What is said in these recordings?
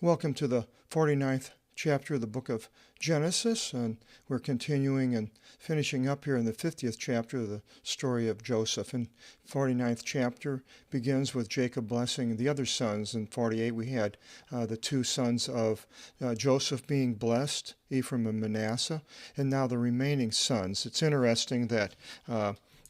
Welcome to the 49th chapter of the book of Genesis, and we're continuing and finishing up here in the 50th chapter of the story of Joseph. And 49th chapter begins with Jacob blessing the other sons. In 48 we had the two sons of Joseph being blessed, Ephraim and Manasseh, and now the remaining sons. It's interesting that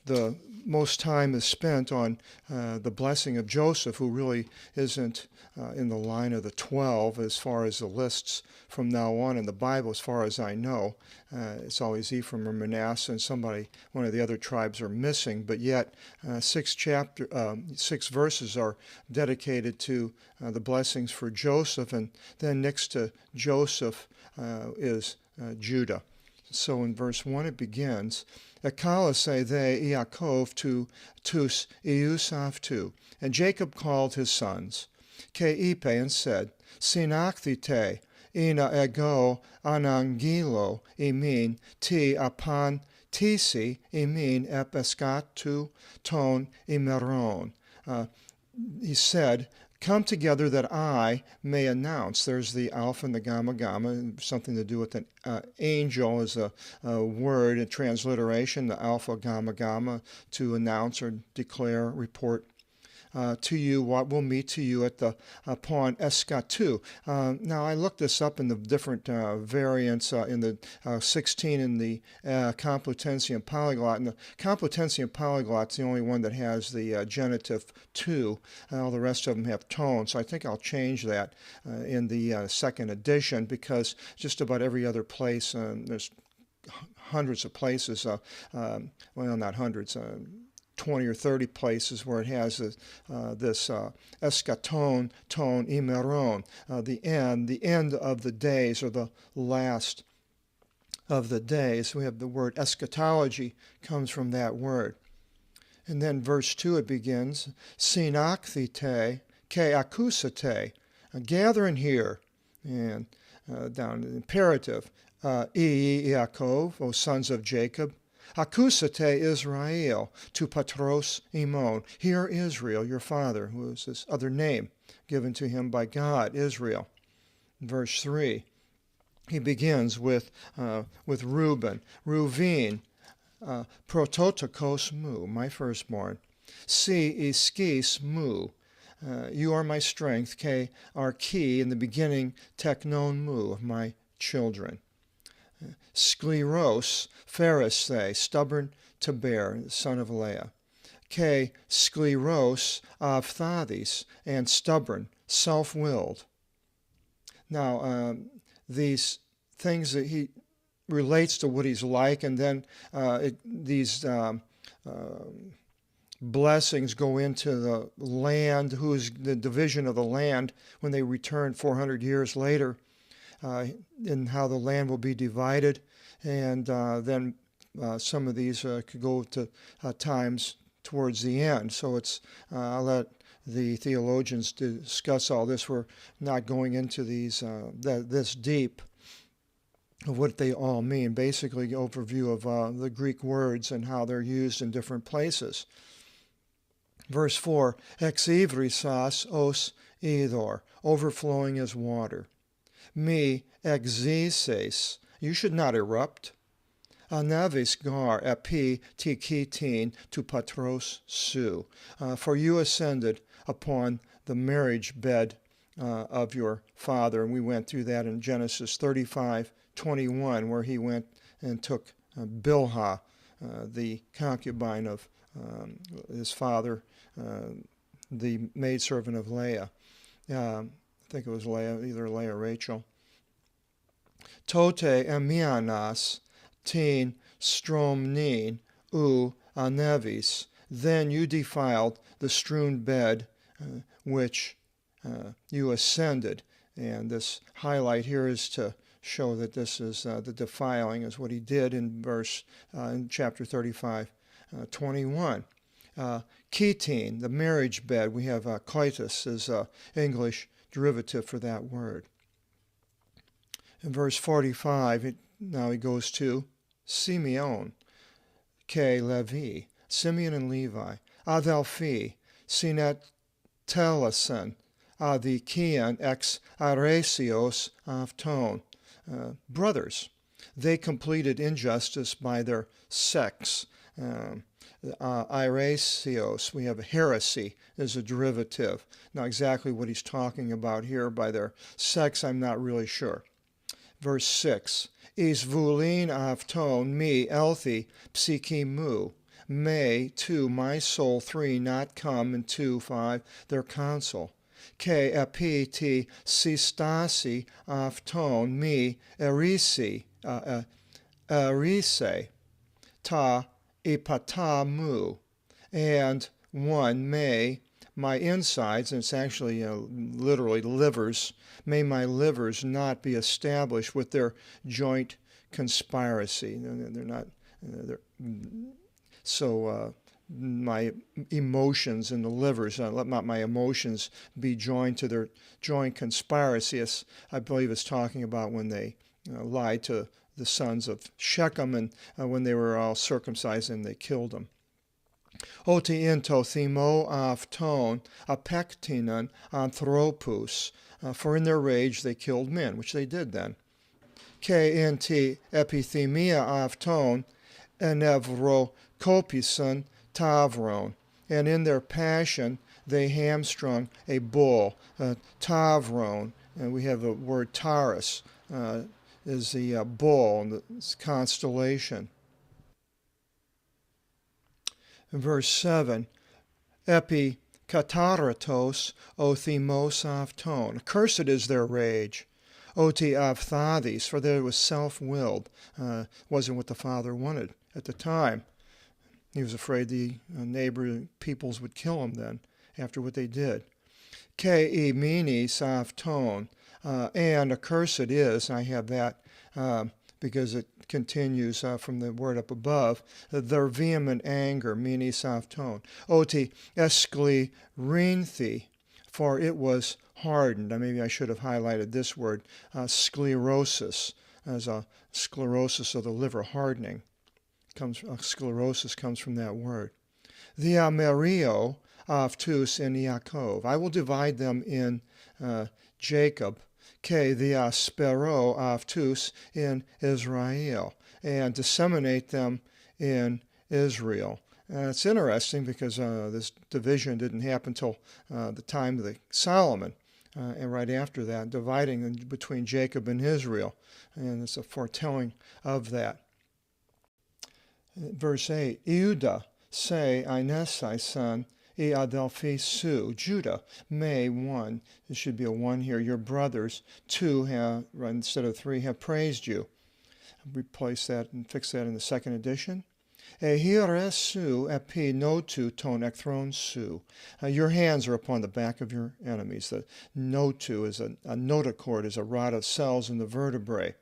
the most time is spent on the blessing of Joseph, who really isn't in the line of the 12 as far as the lists from now on in the Bible, as far as I know. It's always Ephraim or Manasseh, and one of the other tribes are missing, but yet 6 verses are dedicated to the blessings for Joseph, and then next to Joseph is Judah. So in verse 1 it begins, Ekalase the Yaakov to tus Eusavtu. And Jacob called his sons, Keipe, and said, Sinachthite, ina ego anangilo imin ti apan tisi imin epeskatu ton imeron. He said, come together that I may announce. There's the alpha and the gamma, something to do with an angel is a word, a transliteration, the alpha, gamma, to announce or declare, report to you what will meet to you at the upon Eskatu. Now I looked this up in the different variants in the 16 in the Complutensian and Polyglot, and the Complutensian and Polyglot's the only one that has the genitive to. All the rest of them have tone, so I think I'll change that in the second edition, because just about every other place, there's hundreds of places, well, not hundreds, 20 or 30 places where it has this eschaton, ton, imeron, the end of the days, or the last of the days. We have the word eschatology comes from that word. And then verse 2 it begins, Sinachthite ke akusate, gather and hear, and down in imperative, Yaakov, O sons of Jacob, Akusate Israel, to Patros Imon. Hear Israel, your father, who is this other name given to him by God, Israel. Verse 3, he begins with Reuben. Reuven, prototokos mu, my firstborn. Si iskis mu, you are my strength. Ke archi, in the beginning, teknon mu, of my children. Skleros, Pharisee, stubborn to bear, son of Leah. Ke skleros avthadis, and stubborn, self-willed. Now, these things that he relates to what he's like, and then these blessings go into the land, who's the division of the land when they return 400 years later. In how the land will be divided, and then some of these could go to times towards the end. So I'll let the theologians discuss all this. We're not going into these this deep of what they all mean. Basically, overview of the Greek words and how they're used in different places. Verse 4, ex ivrisas os idor, overflowing as water. Me exeses, you should not erupt. Anavis gar epi tikitin to patros su, for you ascended upon the marriage bed of your father. And we went through that in Genesis 35:21, where he went and took Bilhah, the concubine of his father, the maidservant of Leah. I think it was Leah, either Leah or Rachel. Tote emianas tin stromnin u anevis. Then you defiled the strewn bed which you ascended. And this highlight here is to show that this is the defiling is what he did in in chapter 35:21. Ketin, the marriage bed, we have coitus is English derivative for that word. In verse 45, now he goes to Simeon, Ke Levi, Simeon and Levi, Adelphi, Sinet Telesen, adhikian ex aresios avton. Brothers, they completed injustice by their sex. Iresios, we have heresy as a derivative. Now exactly what he's talking about here by their sex, I'm not really sure. Verse 6, Is vulin avton me elthi psychimu, may 2 my soul 3 not come, and 2 5 their counsel. Ke epiti sistasi avton me erise ta ipatamu, and 1 may my insides, and it's actually literally livers, may my livers not be established with their joint conspiracy. They're not. My emotions in the livers, let not my emotions be joined to their joint conspiracy. As I believe it's talking about when they lied to the sons of Shechem, and when they were all circumcised and they killed them. Oti into thimo avton apektinan anthropus, for in their rage they killed men, which they did then. Ke enti epithemia avton enevrokopisan tavron, and in their passion they hamstrung a bull, tavron, and we have the word Taurus, is the bull in the constellation. Verse 7, Epi kataratos othimos avton. Cursed is their rage. Oti avthadis, for there was self-willed. Wasn't what the father wanted at the time. He was afraid the neighboring peoples would kill him then, after what they did. Ke minis avton, and accursed is, I have that because it continues from the word up above, their vehement anger, minis avton. Oti eskli rinthi, for it was hardened. Maybe I should have highlighted this word, sclerosis, as a sclerosis of the liver, hardening. Sclerosis comes from that word. The Amerio avtus in Yaakov. I will divide them in Jacob. Ke the aspero avtus in Israel, and disseminate them in Israel. It's interesting because this division didn't happen until the time of Solomon, and right after that, dividing between Jacob and Israel, and it's a foretelling of that. Verse 8, Iuda, say, Inesai son, E adelphi su, Judah, may 1, it should be a 1 here, your brothers, 2 have, instead of 3, have praised you. Replace that and fix that in the second edition. Ehiresu epi notu ton ekthron su. Your hands are upon the back of your enemies. The notu is a notochord, is a rod of cells in the vertebrae.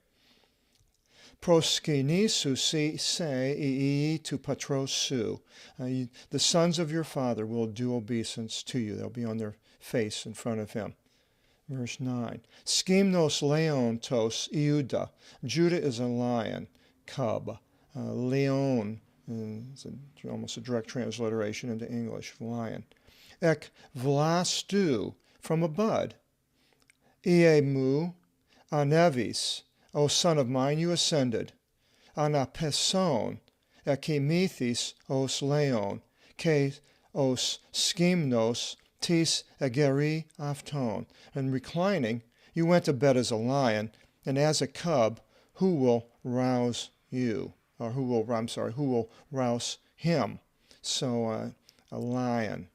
Proskinisu se ii tu patrosu. The sons of your father will do obeisance to you. They'll be on their face in front of him. Verse 9. Skimnos leontos Iuda. Judah is a lion, cub. Leon, it's almost a direct transliteration into English, lion. Ek vlastu, from a bud. Iemu anevis. O son of mine, you ascended. Anapeson, ekimethis os leon, ke os skimnos tis egeri afton. And reclining, you went to bed as a lion, and as a cub, who will rouse you? Or who will rouse him? So a lion.